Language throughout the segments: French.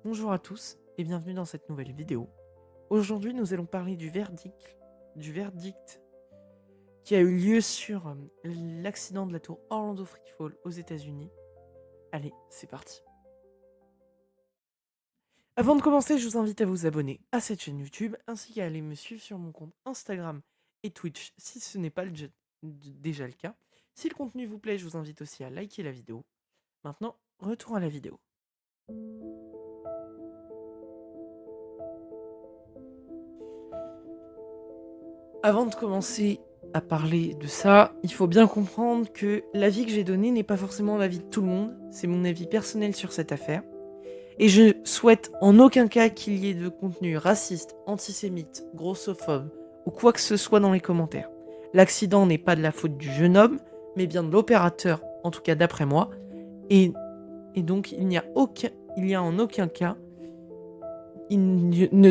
Bonjour à tous et bienvenue dans cette nouvelle vidéo. Aujourd'hui, nous allons parler du verdict qui a eu lieu sur l'accident de la tour Orlando Freefall aux États-Unis. Allez, c'est parti. Avant de commencer, je vous invite à vous abonner à cette chaîne YouTube ainsi qu'à aller me suivre sur mon compte Instagram et Twitch si ce n'est pas déjà le cas. Si le contenu vous plaît, je vous invite aussi à liker la vidéo. Maintenant, retour à la vidéo. Avant de commencer à parler de ça, il faut bien comprendre que l'avis que j'ai donné n'est pas forcément l'avis de tout le monde, c'est mon avis personnel sur cette affaire. Et je souhaite en aucun cas qu'il y ait de contenu raciste, antisémite, grossophobe ou quoi que ce soit dans les commentaires. L'accident n'est pas de la faute du jeune homme, mais bien de l'opérateur, en tout cas d'après moi. Et donc il ne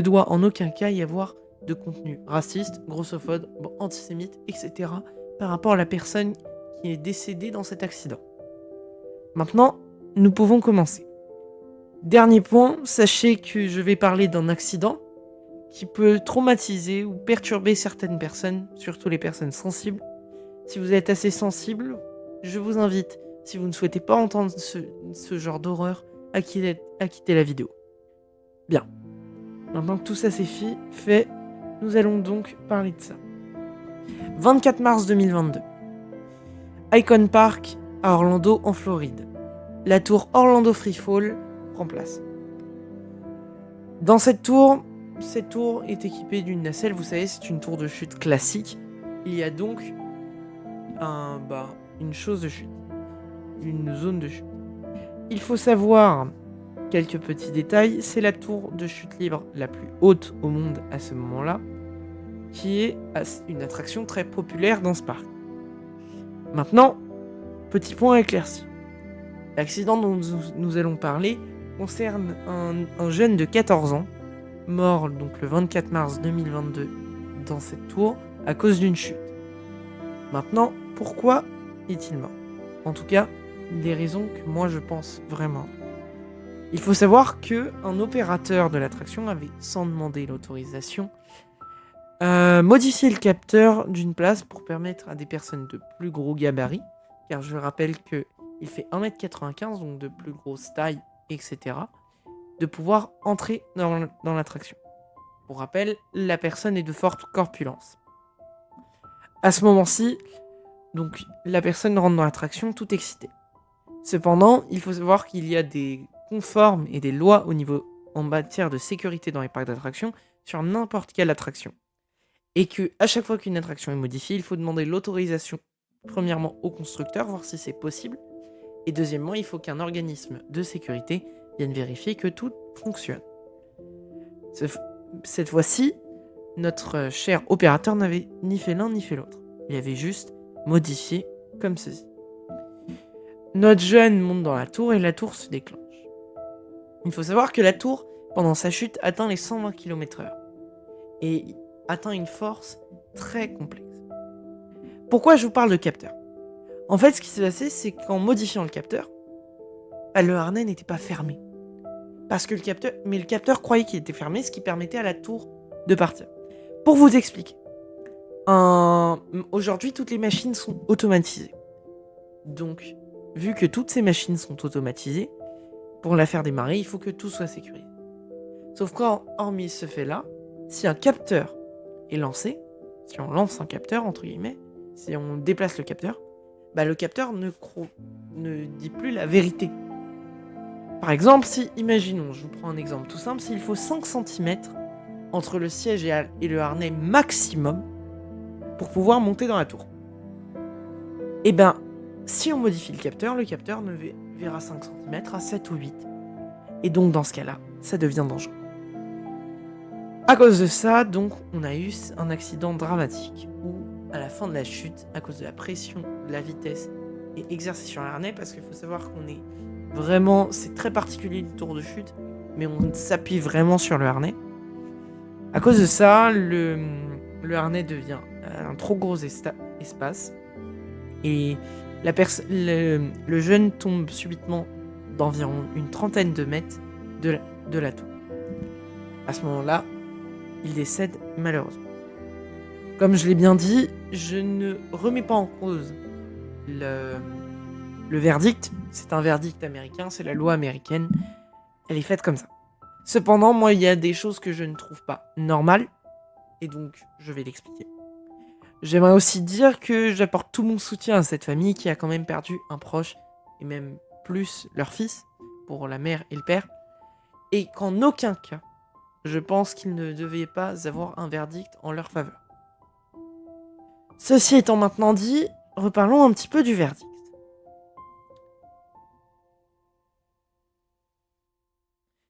doit en aucun cas y avoir de contenu raciste, grossophobe, antisémite, etc. par rapport à la personne qui est décédée dans cet accident. Maintenant, nous pouvons commencer. Dernier point, sachez que je vais parler d'un accident qui peut traumatiser ou perturber certaines personnes, surtout les personnes sensibles. Si vous êtes assez sensible, je vous invite, si vous ne souhaitez pas entendre ce genre d'horreur, à quitter la vidéo. Bien. Maintenant que tout ça c'est fait, nous allons donc parler de ça. 24 mars 2022. Icon Park à Orlando en Floride. La tour Orlando Freefall prend place. Dans cette tour est équipée d'une nacelle, vous savez, c'est une tour de chute classique. Il y a donc une chose de chute, une zone de chute. Il faut savoir quelques petits détails, c'est la tour de chute libre la plus haute au monde à ce moment-là, qui est une attraction très populaire dans ce parc. Maintenant, petit point éclairci. L'accident dont nous allons parler concerne un jeune de 14 ans, mort donc le 24 mars 2022 dans cette tour à cause d'une chute. Maintenant, pourquoi est-il mort? En tout cas, des raisons que moi je pense vraiment. Il faut savoir qu'un opérateur de l'attraction avait, sans demander l'autorisation, modifié le capteur d'une place pour permettre à des personnes de plus gros gabarits, car je rappelle qu'il fait 1m95, donc de plus grosse taille, etc., de pouvoir entrer dans l'attraction. Pour rappel, la personne est de forte corpulence. À ce moment-ci, donc la personne rentre dans l'attraction tout excitée. Cependant, il faut savoir qu'il y a des conformes et des lois au niveau en matière de sécurité dans les parcs d'attractions sur n'importe quelle attraction. Et que à chaque fois qu'une attraction est modifiée, il faut demander l'autorisation premièrement au constructeur, voir si c'est possible. Et deuxièmement, il faut qu'un organisme de sécurité vienne vérifier que tout fonctionne. Cette fois-ci, notre cher opérateur n'avait ni fait l'un ni fait l'autre. Il avait juste modifié comme ceci. Notre jeune monte dans la tour et la tour se déclenche. Il faut savoir que la tour, pendant sa chute, atteint les 120 km/h. Et atteint une force très complexe. Pourquoi je vous parle de capteur? En fait, ce qui s'est passé, c'est qu'en modifiant le capteur, le harnais n'était pas fermé. Parce que le capteur croyait qu'il était fermé, ce qui permettait à la tour de partir. Pour vous expliquer, aujourd'hui, toutes les machines sont automatisées. Donc, vu que toutes ces machines sont automatisées, pour la faire démarrer, il faut que tout soit sécurisé. Sauf qu'hormis ce fait-là, si un capteur est lancé, si on lance un capteur, entre guillemets, si on déplace le capteur ne dit plus la vérité. Par exemple, imaginons, je vous prends un exemple tout simple, s'il faut 5 cm entre le siège et le harnais maximum pour pouvoir monter dans la tour. Et ben, si on modifie le capteur ne verra 5 cm à 7 ou 8. Et donc, dans ce cas-là, ça devient dangereux. À cause de ça, donc, on a eu un accident dramatique où, à la fin de la chute, à cause de la pression, de la vitesse et exercée sur l'harnais, parce qu'il faut savoir qu'on est vraiment, c'est très particulier une tour de chute, mais on s'appuie vraiment sur le harnais. À cause de ça, le harnais devient un trop gros espace et le jeune tombe subitement d'environ une trentaine de mètres de la tour. À ce moment-là, il décède malheureusement. Comme je l'ai bien dit, je ne remets pas en cause le verdict. C'est un verdict américain, c'est la loi américaine. Elle est faite comme ça. Cependant, moi, il y a des choses que je ne trouve pas normales, et donc je vais l'expliquer. J'aimerais aussi dire que j'apporte tout mon soutien à cette famille qui a quand même perdu un proche, et même plus leur fils, pour la mère et le père, et qu'en aucun cas, je pense qu'ils ne devaient pas avoir un verdict en leur faveur. Ceci étant maintenant dit, reparlons un petit peu du verdict.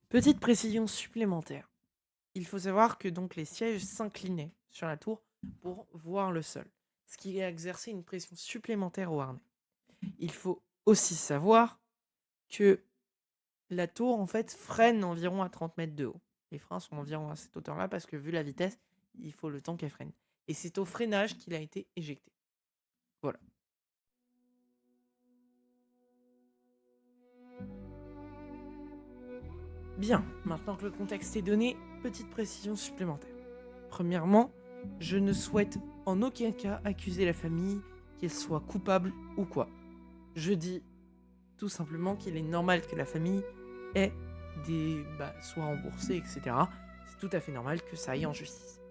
Petite précision supplémentaire. Il faut savoir que donc les sièges s'inclinaient sur la tour pour voir le sol, ce qui a exercé une pression supplémentaire au harnais. Il faut aussi savoir que la tour en fait freine environ à 30 mètres de haut. Les freins sont environ à cette hauteur-là parce que vu la vitesse, il faut le temps qu'elle freine. Et c'est au freinage qu'il a été éjecté. Voilà. Bien, maintenant que le contexte est donné, petite précision supplémentaire. Premièrement, je ne souhaite en aucun cas accuser la famille qu'elle soit coupable ou quoi. Je dis tout simplement qu'il est normal que la famille ait soit remboursée, etc. C'est tout à fait normal que ça aille en justice.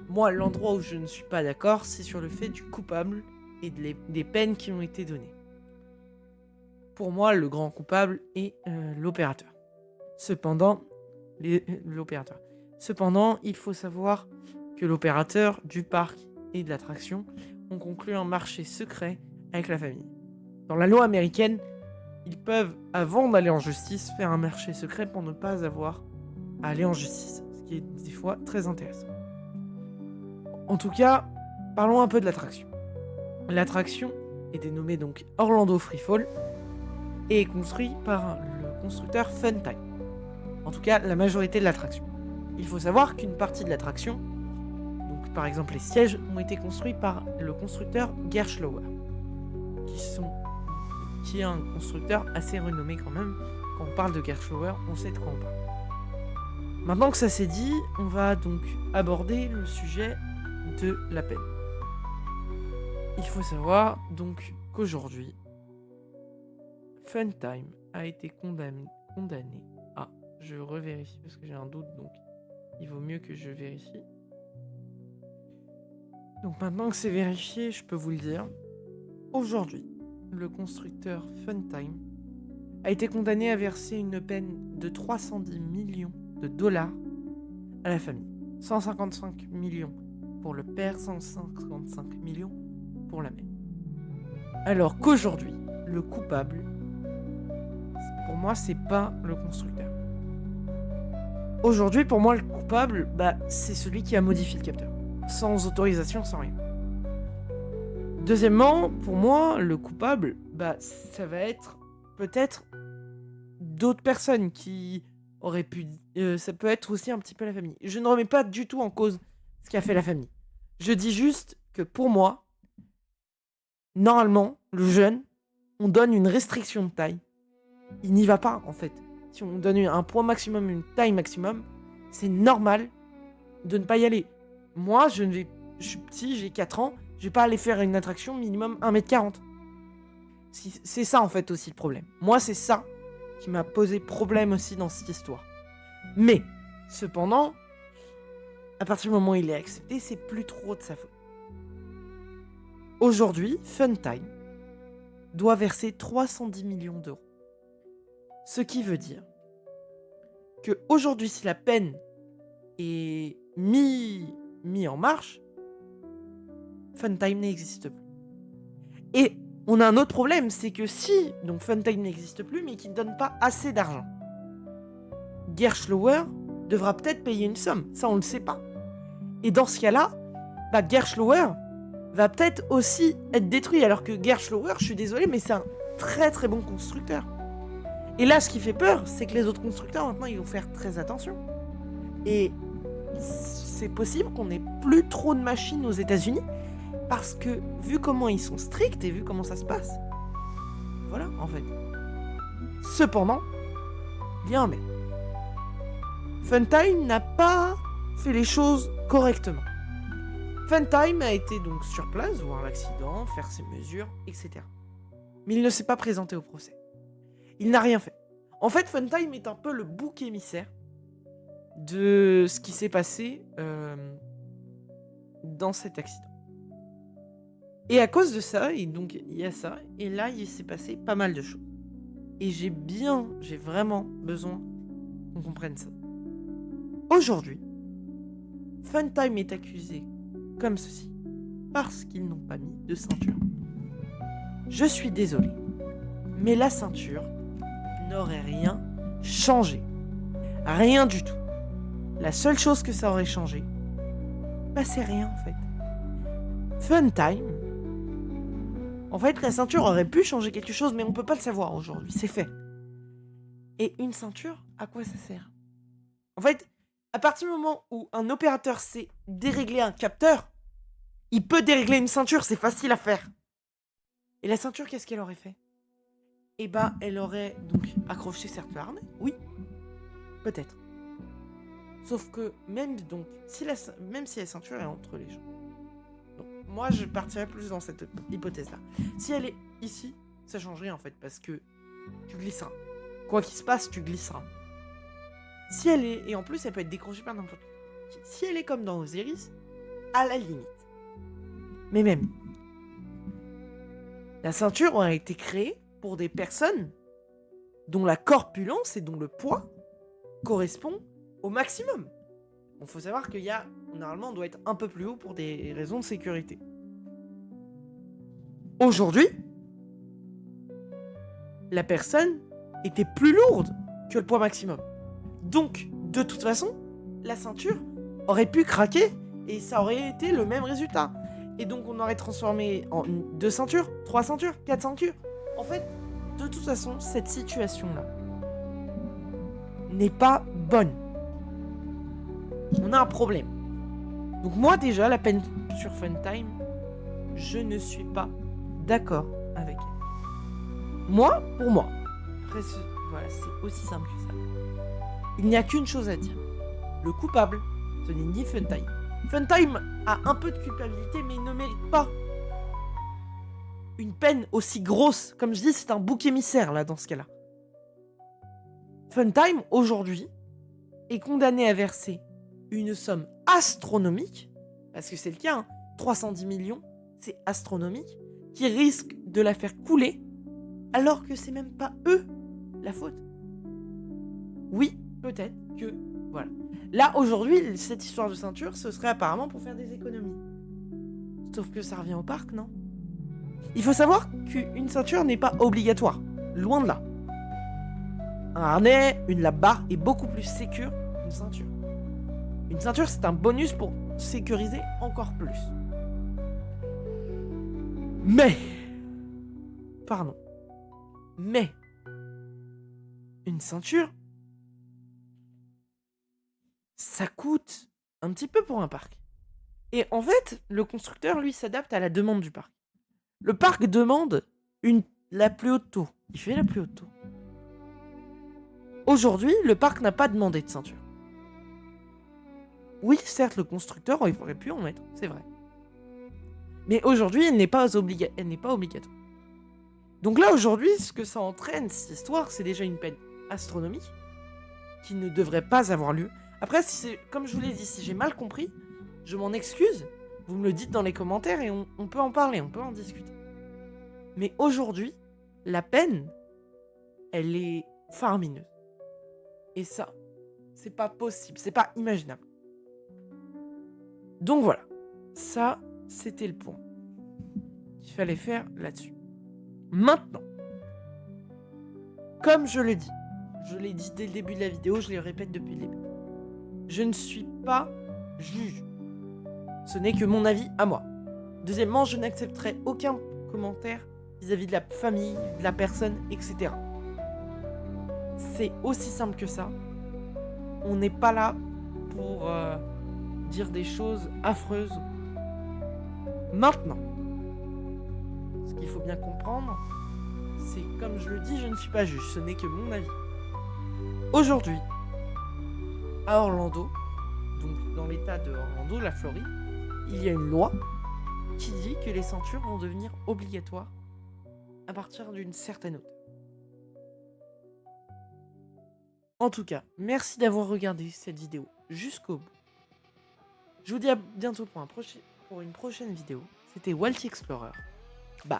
Moi, l'endroit où je ne suis pas d'accord, c'est sur le fait du coupable et des peines qui ont été données. Pour moi, le grand coupable est l'opérateur. Cependant, il faut savoir que l'opérateur du parc et de l'attraction ont conclu un marché secret avec la famille. Dans la loi américaine, ils peuvent, avant d'aller en justice, faire un marché secret pour ne pas avoir à aller en justice, ce qui est des fois très intéressant. En tout cas, parlons un peu de l'attraction. L'attraction est dénommée donc Orlando Freefall et est construite par le constructeur Funtime. En tout cas, la majorité de l'attraction. Il faut savoir qu'une partie de l'attraction, donc par exemple les sièges, ont été construits par le constructeur Gerstlauer, qui est un constructeur assez renommé quand même. Quand on parle de Gerstlauer, on sait de quoi on parle. Maintenant que ça s'est dit, on va donc aborder le sujet de la peine. Il faut savoir donc qu'aujourd'hui, Funtime a été condamné à... Je revérifie parce que j'ai un doute, donc il vaut mieux que je vérifie. Donc maintenant que c'est vérifié, je peux vous le dire. Aujourd'hui, le constructeur Funtime a été condamné à verser une peine de 310 millions de dollars à la famille. 155 millions pour le père, 155 millions pour la mère. Alors qu'aujourd'hui, le coupable, pour moi, c'est pas le constructeur. Aujourd'hui, pour moi, le coupable, c'est celui qui a modifié le capteur. Sans autorisation, sans rien. Deuxièmement, pour moi, le coupable, ça va être peut-être d'autres personnes qui auraient pu... ça peut être aussi un petit peu la famille. Je ne remets pas du tout en cause ce qu'a fait la famille. Je dis juste que pour moi, normalement, le jeune, on donne une restriction de taille. Il n'y va pas, en fait. Si on donne un poids maximum, une taille maximum, c'est normal de ne pas y aller. Moi, je suis petit, j'ai 4 ans, je vais pas aller faire une attraction minimum 1m40. C'est ça, en fait, aussi le problème. Moi, c'est ça qui m'a posé problème aussi dans cette histoire. Mais, cependant, à partir du moment où il est accepté, c'est plus trop de sa faute. Aujourd'hui, Funtime doit verser 310 millions d'euros. Ce qui veut dire que aujourd'hui, si la peine est mis en marche, Funtime n'existe plus. Et on a un autre problème, c'est que si donc Funtime n'existe plus, mais qu'il ne donne pas assez d'argent, Gerstlauer devra peut-être payer une somme. Ça, on ne le sait pas. Et dans ce cas-là, Gerstlauer va peut-être aussi être détruit. Alors que Gerstlauer, je suis désolé, mais c'est un très très bon constructeur. Et là, ce qui fait peur, c'est que les autres constructeurs, maintenant, ils vont faire très attention. Et c'est possible qu'on n'ait plus trop de machines aux États-Unis, parce que, vu comment ils sont stricts et vu comment ça se passe, voilà, en fait. Cependant, il y a un mais. Funtime n'a pas fait les choses correctement. Funtime a été donc sur place, voir l'accident, faire ses mesures, etc. Mais il ne s'est pas présenté au procès. Il n'a rien fait. En fait, Funtime est un peu le bouc émissaire de ce qui s'est passé dans cet accident. Et à cause de ça, et donc il y a ça, et là il s'est passé pas mal de choses. Et j'ai vraiment besoin qu'on comprenne ça. Aujourd'hui, Funtime est accusé comme ceci, parce qu'ils n'ont pas mis de ceinture. Je suis désolé, mais la ceinture n'aurait rien changé. Rien du tout. La seule chose que ça aurait changé, bah c'est rien en fait. Funtime, en fait la ceinture aurait pu changer quelque chose, mais on peut pas le savoir aujourd'hui, c'est fait. Et une ceinture, à quoi ça sert? En fait, à partir du moment où un opérateur sait dérégler un capteur, il peut dérégler une ceinture, c'est facile à faire. Et la ceinture, qu'est-ce qu'elle aurait fait? Eh ben, elle aurait donc accroché certains harnais, oui, peut-être. Sauf que même si la ceinture est entre les gens, donc moi je partirais plus dans cette hypothèse-là. Si elle est ici, ça change rien en fait, parce que tu glisseras. Quoi qu'il se passe, tu glisseras. Si elle est, et en plus elle peut être décrochée par n'importe qui. Si elle est comme dans Osiris, à la limite. Mais même, la ceinture aurait été créée pour des personnes dont la corpulence et dont le poids correspond au maximum. Il faut savoir qu'il y a, normalement, on doit être un peu plus haut pour des raisons de sécurité. Aujourd'hui, la personne était plus lourde que le poids maximum. Donc, de toute façon, la ceinture aurait pu craquer et ça aurait été le même résultat. Et donc, on aurait transformé en 2 ceintures, 3 ceintures, 4 ceintures. En fait, de toute façon, cette situation-là n'est pas bonne. On a un problème. Donc moi, déjà, la peine sur Funtime, je ne suis pas d'accord avec elle. Moi, pour moi, après, voilà, c'est aussi simple que ça. Il n'y a qu'une chose à dire. Le coupable, ce n'est ni Funtime. Funtime a un peu de culpabilité, mais il ne mérite pas une peine aussi grosse. Comme je dis, c'est un bouc émissaire, là, dans ce cas-là. Funtime, aujourd'hui, est condamné à verser une somme astronomique, parce que c'est le cas, hein, 310 millions, c'est astronomique, qui risque de la faire couler, alors que c'est même pas eux la faute. Oui, peut-être que... Voilà. Là, aujourd'hui, cette histoire de ceinture, ce serait apparemment pour faire des économies. Sauf que ça revient au parc, non? Il faut savoir qu'une ceinture n'est pas obligatoire. Loin de là. Un harnais, une lap bar est beaucoup plus sécure qu'une ceinture. Une ceinture, c'est un bonus pour sécuriser encore plus. Mais... Une ceinture, ça coûte un petit peu pour un parc. Et en fait, le constructeur, lui, s'adapte à la demande du parc. Le parc demande la plus haute tour. Il fait la plus haute tour. Aujourd'hui, le parc n'a pas demandé de ceinture. Oui, certes, le constructeur aurait pu en mettre, c'est vrai. Mais aujourd'hui, elle n'est pas obligatoire. Donc là, aujourd'hui, ce que ça entraîne, cette histoire, c'est déjà une peine astronomique qui ne devrait pas avoir lieu. Après, comme je vous l'ai dit, si j'ai mal compris, je m'en excuse. Vous me le dites dans les commentaires et on peut en parler, on peut en discuter. Mais aujourd'hui, la peine, elle est faramineuse. Et ça, c'est pas possible, c'est pas imaginable. Donc voilà, ça, c'était le point qu'il fallait faire là-dessus. Maintenant, comme je l'ai dit dès le début de la vidéo, je le répète depuis le début. Je ne suis pas juge. Ce n'est que mon avis à moi. Deuxièmement, je n'accepterai aucun commentaire vis-à-vis de la famille, de la personne, etc. C'est aussi simple que ça. On n'est pas là pour dire des choses affreuses. Maintenant, ce qu'il faut bien comprendre, c'est, comme je le dis, je ne suis pas juge. Ce n'est que mon avis. Aujourd'hui, à Orlando, donc dans l'état de Orlando, la Floride, il y a une loi qui dit que les ceintures vont devenir obligatoires à partir d'une certaine hauteur. En tout cas, merci d'avoir regardé cette vidéo jusqu'au bout. Je vous dis à bientôt pour une prochaine vidéo. C'était Walty Explorer. Bye.